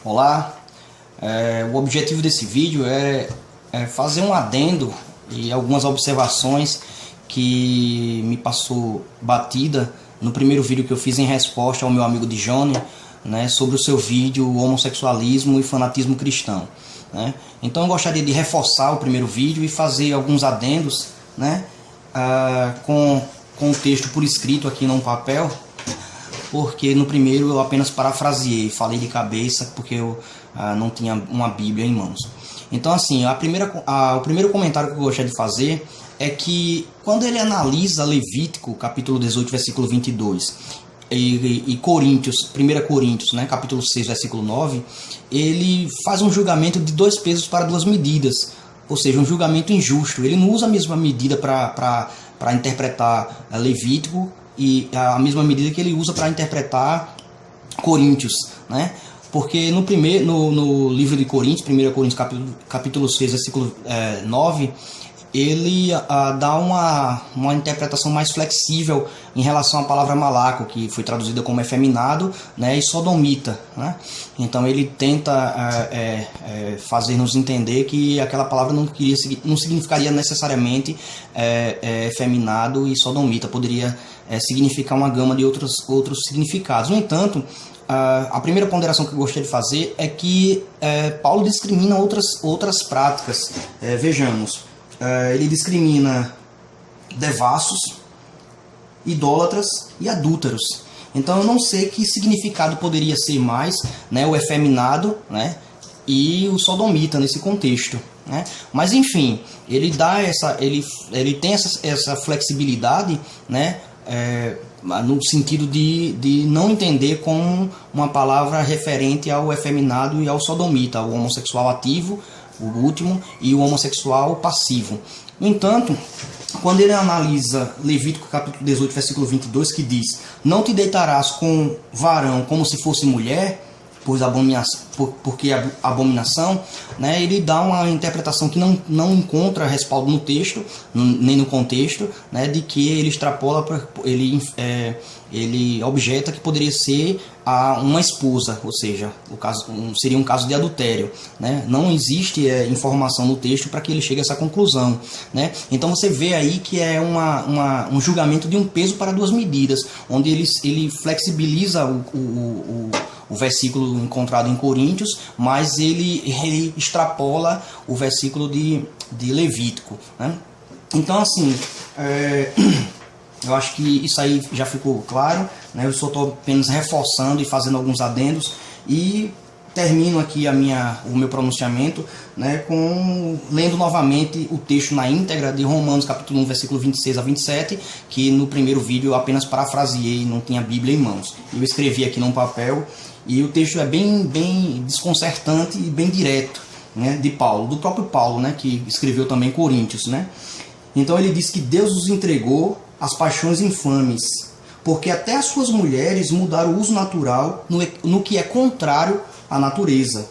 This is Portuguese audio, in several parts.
Olá, o objetivo desse vídeo é fazer um adendo e algumas observações que me passou batida no primeiro vídeo que eu fiz em resposta ao meu amigo Dijone, né, sobre o seu vídeo Homossexualismo e Fanatismo Cristão, né? Então eu gostaria de reforçar o primeiro vídeo e fazer alguns adendos, né, com o texto por escrito aqui num papel, porque no primeiro eu apenas parafraseei, falei de cabeça porque eu não tinha uma Bíblia em mãos. Então assim, o primeiro comentário que eu gostaria de fazer é que quando ele analisa Levítico, capítulo 18, versículo 22, e Coríntios, 1 Coríntios, né, capítulo 6, versículo 9, ele faz um julgamento de 2 pesos para 2 medidas, ou seja, um julgamento injusto. Ele não usa a mesma medida para interpretar Levítico e a mesma medida que ele usa para interpretar Coríntios, né? Porque no livro de Coríntios, 1 Coríntios capítulo 6, versículo 9, ele dá uma interpretação mais flexível em relação à palavra malaco, que foi traduzida como efeminado, né, e sodomita, né? Então ele tenta fazer-nos entender que aquela palavra não significaria necessariamente efeminado e sodomita, poderia significar uma gama de outros significados. No entanto, a primeira ponderação que eu gostaria de fazer é que Paulo discrimina outras práticas. Vejamos, ele discrimina devassos, idólatras e adúlteros. Então eu não sei que significado poderia ser mais, né, o efeminado, né, e o sodomita nesse contexto, né? Mas enfim, ele tem essa flexibilidade, né, no sentido de não entender como uma palavra referente ao efeminado e ao sodomita, ao homossexual ativo, o último, e o homossexual passivo. No entanto, quando ele analisa Levítico capítulo 18, versículo 22, que diz: não te deitarás com varão como se fosse mulher, porque abominação, né, ele dá uma interpretação que não encontra respaldo no texto, nem no contexto, né, de que ele extrapola, ele objeta que poderia ser uma esposa, ou seja, seria um caso de adultério, né? Não existe informação no texto para que ele chegue a essa conclusão, né? Então você vê aí que é um julgamento de um peso para 2 medidas, onde ele flexibiliza o versículo encontrado em Coríntios, mas ele extrapola o versículo de Levítico, né? Então assim, eu acho que isso aí já ficou claro, né? Eu só estou apenas reforçando e fazendo alguns adendos e termino aqui o meu pronunciamento, né, lendo novamente o texto na íntegra de Romanos capítulo 1, versículo 26 a 27, que no primeiro vídeo eu apenas parafraseei, não tinha a Bíblia em mãos. Eu escrevi aqui num papel e o texto é bem desconcertante e bem direto, né, do próprio Paulo, né, que escreveu também Coríntios, né? Então ele diz que Deus os entregou às paixões infames, porque até as suas mulheres mudaram o uso natural no que é contrário à natureza.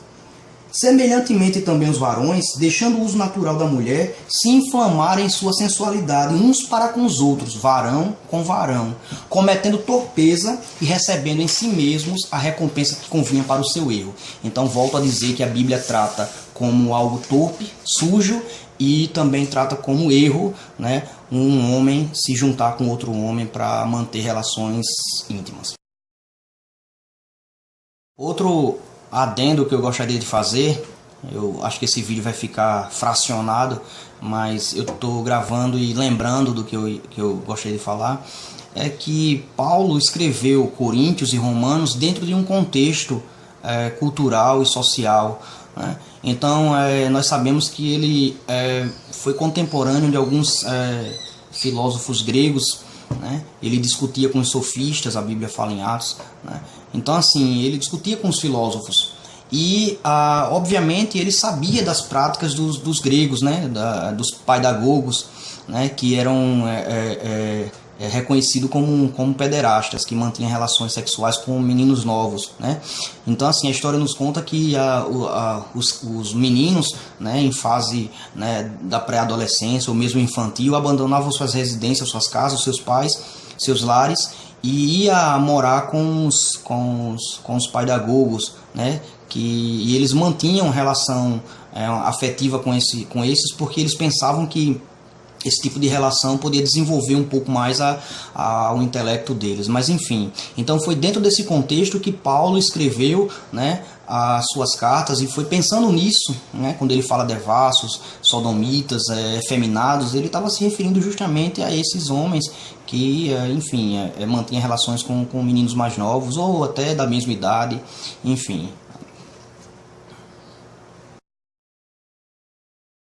Semelhantemente também os varões, deixando o uso natural da mulher, se inflamarem em sua sensualidade uns para com os outros, varão com varão, cometendo torpeza e recebendo em si mesmos a recompensa que convinha para o seu erro. Então volto a dizer que a Bíblia trata como algo torpe, sujo, e também trata como erro, né, um homem se juntar com outro homem para manter relações íntimas. Outro adendo que eu gostaria de fazer, eu acho que esse vídeo vai ficar fracionado, mas eu estou gravando e lembrando do que eu gostaria de falar, é que Paulo escreveu Coríntios e Romanos dentro de um contexto cultural e social, né? Então nós sabemos que ele foi contemporâneo de alguns filósofos gregos, né? Ele discutia com os sofistas, a Bíblia fala em Atos, né? Então assim, ele discutia com os filósofos e obviamente ele sabia das práticas dos gregos, né? Dos pedagogos, né? Que eram reconhecido como pederastas, que mantinham relações sexuais com meninos novos, né? Então assim, a história nos conta que os meninos, né, em fase, né, da pré-adolescência ou mesmo infantil, abandonavam suas residências, suas casas, seus pais, seus lares, e ia morar com os pedagogos, né? E eles mantinham relação afetiva com esses, porque eles pensavam que esse tipo de relação podia desenvolver um pouco mais o intelecto deles. Mas enfim, então foi dentro desse contexto que Paulo escreveu, né, as suas cartas, e foi pensando nisso, né, quando ele fala devassos, sodomitas, efeminados, ele estava se referindo justamente a esses homens que, enfim, mantinham relações com meninos mais novos ou até da mesma idade, enfim.